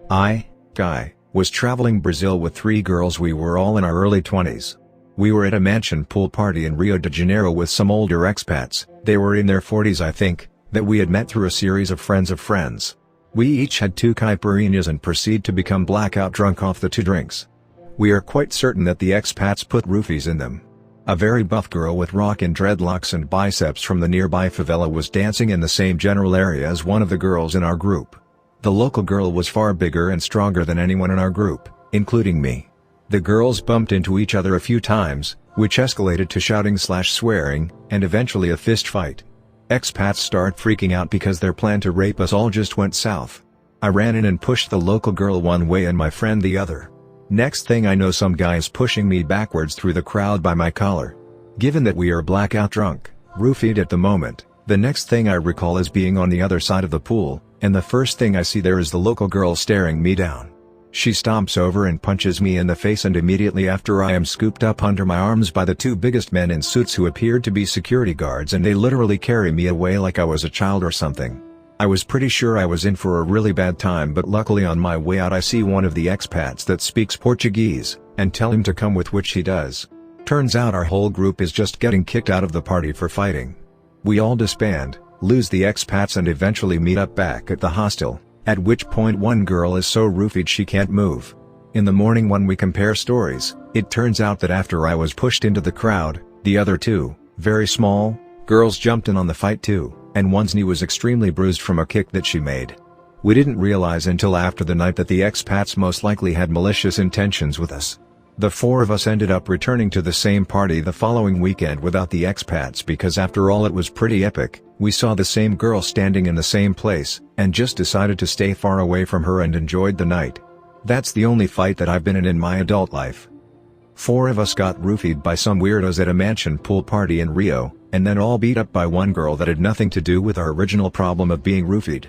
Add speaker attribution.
Speaker 1: Guy, was traveling Brazil with 3 girls. We were all in our early 20s. We were at a mansion pool party in Rio de Janeiro with some older expats, they were in their 40s I think, that we had met through a series of friends. We each had 2 caipirinhas and proceed to become blackout drunk off the 2 drinks. We are quite certain that the expats put roofies in them. A very buff girl with rockin' dreadlocks and biceps from the nearby favela was dancing in the same general area as one of the girls in our group. The local girl was far bigger and stronger than anyone in our group, including me. The girls bumped into each other a few times, which escalated to shouting/swearing, and eventually a fist fight. Expats start freaking out because their plan to rape us all just went south. I ran in and pushed the local girl one way and my friend the other. Next thing I know, some guy is pushing me backwards through the crowd by my collar. Given that we are blackout drunk, roofied at the moment, the next thing I recall is being on the other side of the pool, and the first thing I see there is the local girl staring me down. She stomps over and punches me in the face, and immediately after I am scooped up under my arms by the 2 biggest men in suits who appeared to be security guards, and they literally carry me away like I was a child or something. I was pretty sure I was in for a really bad time, but luckily on my way out I see one of the expats that speaks Portuguese, and tell him to come, with which he does. Turns out our whole group is just getting kicked out of the party for fighting. We all disband, lose the expats, and eventually meet up back at the hostel, at which point one girl is so roofied she can't move. In the morning when we compare stories, it turns out that after I was pushed into the crowd, the other 2, very small, girls jumped in on the fight too, and one's knee was extremely bruised from a kick that she made. We didn't realize until after the night that the expats most likely had malicious intentions with us. The 4 of us ended up returning to the same party the following weekend without the expats because after all it was pretty epic. We saw the same girl standing in the same place, and just decided to stay far away from her and enjoyed the night. That's the only fight that I've been in my adult life. 4 of us got roofied by some weirdos at a mansion pool party in Rio, and then all beat up by one girl that had nothing to do with our original problem of being roofied.